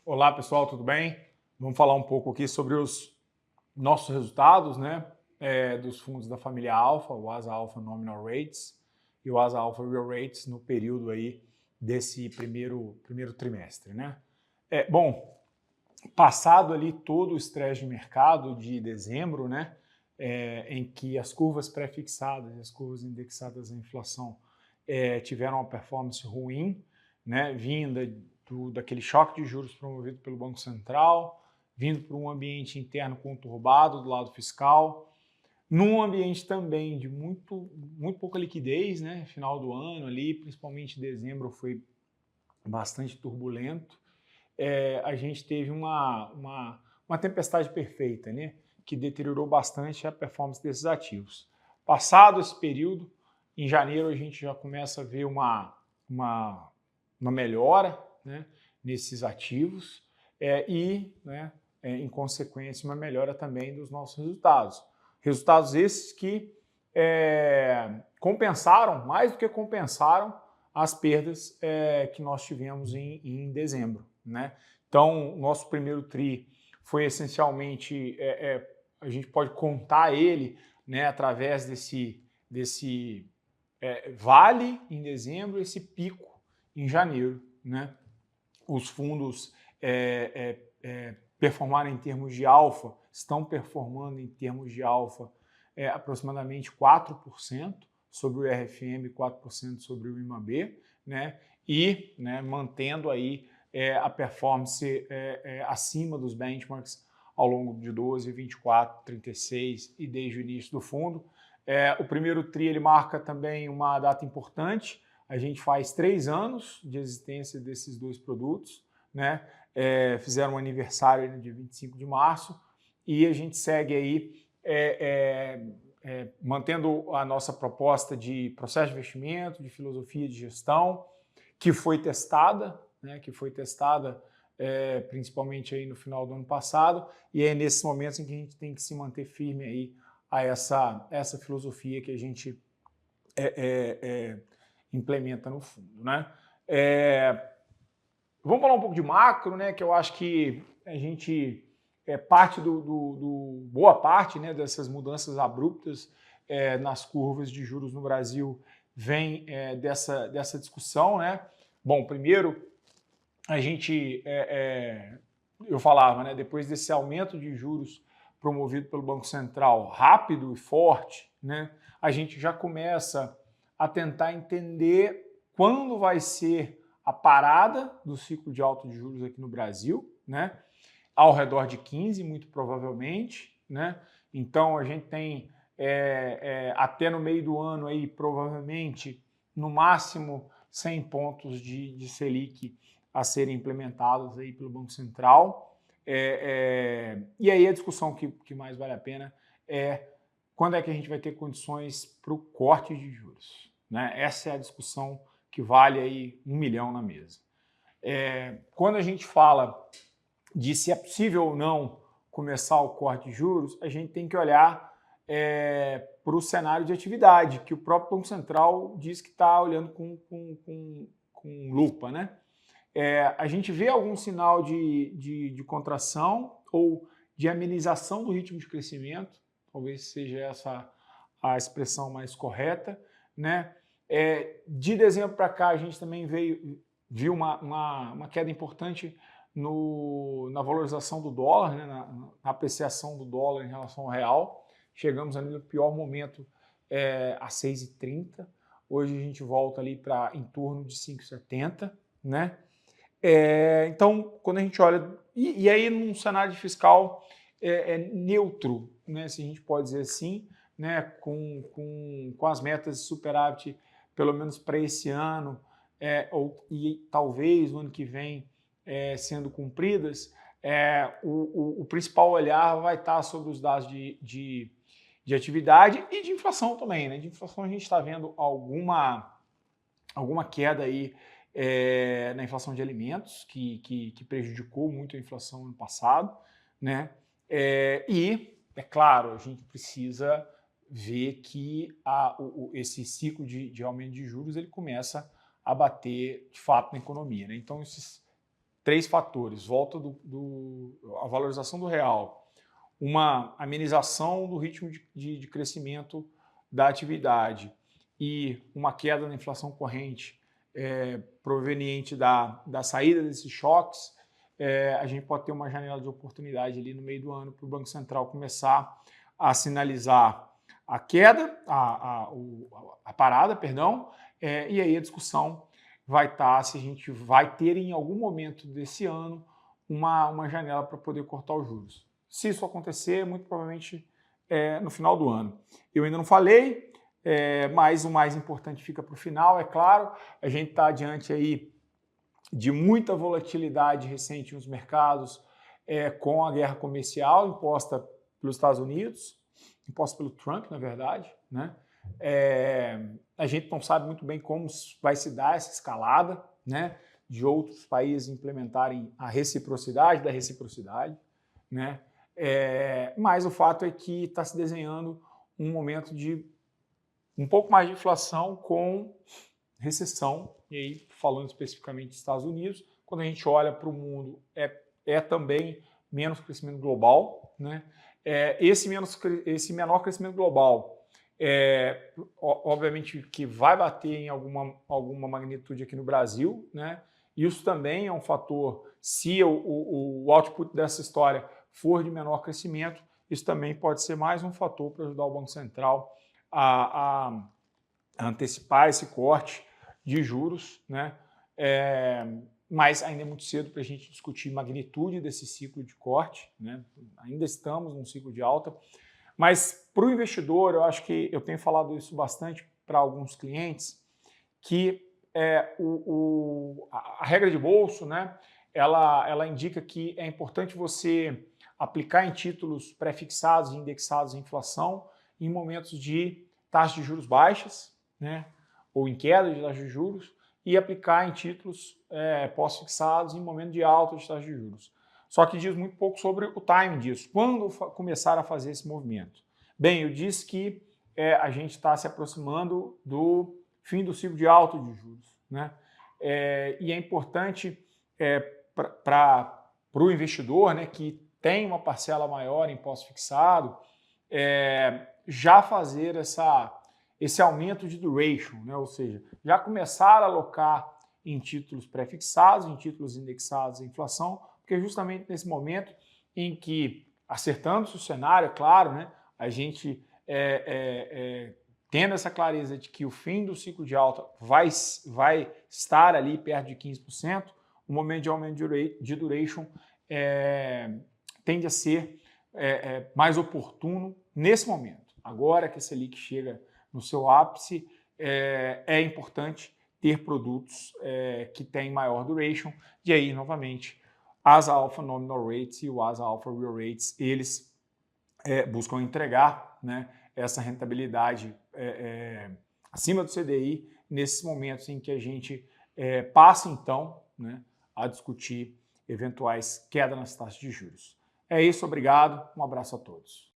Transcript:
Olá pessoal, tudo bem? Vamos falar um pouco aqui sobre os nossos resultados, né? Dos fundos da família Alpha, o Asa Alpha Nominal Rates e o Asa Alpha Real Rates no período aí desse primeiro trimestre, né? Bom, passado ali todo o estresse de mercado de dezembro, né? Em que as curvas pré-fixadas e as curvas indexadas à inflação tiveram uma performance ruim, né? Vinda daquele choque de juros promovido pelo Banco Central, vindo para um ambiente interno conturbado do lado fiscal, num ambiente também de muito pouca liquidez, né? Final do ano ali, principalmente dezembro foi bastante turbulento. A gente teve uma tempestade perfeita, né? Que deteriorou bastante a performance desses ativos. Passado esse período, em janeiro a gente já começa a ver uma melhora, né, nesses ativos né, em consequência, uma melhora também dos nossos resultados. Resultados esses que compensaram, mais do que compensaram, as perdas que nós tivemos em dezembro, né? Então, o nosso primeiro TRI foi essencialmente, a gente pode contar ele, né, através desse vale em dezembro, esse pico em janeiro, né? Os fundos performaram em termos de alfa, estão performando em termos de alfa aproximadamente 4% sobre o RFM, 4% sobre o IMAB, né? E, né, mantendo aí a performance acima dos benchmarks ao longo de 12, 24, 36 e desde o início do fundo. O primeiro TRI ele marca também uma data importante. A gente faz 3 anos de existência desses dois produtos, né? Fizeram um aniversário no dia 25 de março e a gente segue aí mantendo a nossa proposta de processo de investimento, de filosofia de gestão, que foi testada, né? Principalmente aí no final do ano passado, e é nesses momentos em que a gente tem que se manter firme aí a essa filosofia que a gente implementa no fundo, né? Vamos falar um pouco de macro, né? Que eu acho que a gente parte boa parte, né, dessas mudanças abruptas nas curvas de juros no Brasil vem dessa discussão, né? Bom, primeiro a gente eu falava, né, depois desse aumento de juros promovido pelo Banco Central rápido e forte, né, a gente já começa a tentar entender quando vai ser a parada do ciclo de alta de juros aqui no Brasil, né, ao redor de 15, muito provavelmente, né. Então a gente tem até no meio do ano aí provavelmente no máximo 100 pontos de Selic a serem implementados aí pelo Banco Central. E aí a discussão que mais vale a pena é quando é que a gente vai ter condições para o corte de juros, né? Essa é a discussão que vale aí 1 milhão na mesa. Quando a gente fala de se é possível ou não começar o corte de juros, a gente tem que olhar para o cenário de atividade, que o próprio Banco Central diz que está olhando com lupa, né? A gente vê algum sinal de contração ou de amenização do ritmo de crescimento, talvez seja essa a expressão mais correta, né? De dezembro para cá, a gente também viu uma queda importante na valorização do dólar, né? na apreciação do dólar em relação ao real. Chegamos ali no pior momento a 6,30. Hoje a gente volta ali para em torno de 5,70, né? Então, quando a gente olha... E aí, num cenário fiscal neutro, né, se a gente pode dizer assim, né, com as metas de superávit, pelo menos para esse ano, e talvez no ano que vem sendo cumpridas, o principal olhar vai estar sobre os dados de atividade e de inflação também, né? De inflação a gente está vendo alguma queda aí na inflação de alimentos, que prejudicou muito a inflação no ano passado, né? E, é claro, a gente precisa ver que esse ciclo de aumento de juros ele começa a bater, de fato, na economia, né? Então, esses 3 fatores: volta a valorização do real, uma amenização do ritmo de crescimento da atividade e uma queda na inflação corrente proveniente da saída desses choques, a gente pode ter uma janela de oportunidade ali no meio do ano para o Banco Central começar a sinalizar a queda, a parada, perdão, e aí a discussão vai estar se a gente vai ter em algum momento desse ano uma janela para poder cortar os juros. Se isso acontecer, muito provavelmente no final do ano. Eu ainda não falei, mas o mais importante fica para o final, é claro. A gente está diante aí de muita volatilidade recente nos mercados, com a guerra comercial imposta pelos Estados Unidos, imposta pelo Trump, na verdade, né? A gente não sabe muito bem como vai se dar essa escalada, né, de outros países implementarem a reciprocidade da reciprocidade, né? Mas o fato é que está se desenhando um momento de um pouco mais de inflação com recessão, e aí falando especificamente dos Estados Unidos, quando a gente olha para o mundo, também menos crescimento global, né? Esse menor crescimento global, obviamente que vai bater em alguma magnitude aqui no Brasil, né? Isso também é um fator. Se o output dessa história for de menor crescimento, isso também pode ser mais um fator para ajudar o Banco Central a antecipar esse corte de juros, né? Mas ainda é muito cedo para a gente discutir magnitude desse ciclo de corte, né? Ainda estamos num ciclo de alta, mas para o investidor, eu acho que eu tenho falado isso bastante para alguns clientes, que a regra de bolso, né? Ela indica que é importante você aplicar em títulos pré-fixados e indexados à inflação em momentos de taxas de juros baixas, né, ou em queda de taxa de juros, e aplicar em títulos pós-fixados em momento de alta de taxa de juros. Só que diz muito pouco sobre o timing disso. Quando começar a fazer esse movimento? Bem, eu disse que a gente está se aproximando do fim do ciclo de alta de juros, né? E é importante para o investidor, né, que tem uma parcela maior em pós-fixado, já fazer esse aumento de duration, né? Ou seja, já começar a alocar em títulos pré-fixados, em títulos indexados à inflação, porque justamente nesse momento em que, acertando-se o cenário, é claro, né, a gente tendo essa clareza de que o fim do ciclo de alta vai estar ali perto de 15%, o momento de aumento de duration tende a ser mais oportuno nesse momento. Agora que a Selic chega no seu ápice, é importante ter produtos que têm maior duration, e aí, novamente, as Alpha Nominal Rates e o Asa Alpha Real Rates, eles buscam entregar, né, essa rentabilidade acima do CDI nesses momentos em que a gente passa, então, né, a discutir eventuais quedas nas taxas de juros. É isso, obrigado, um abraço a todos.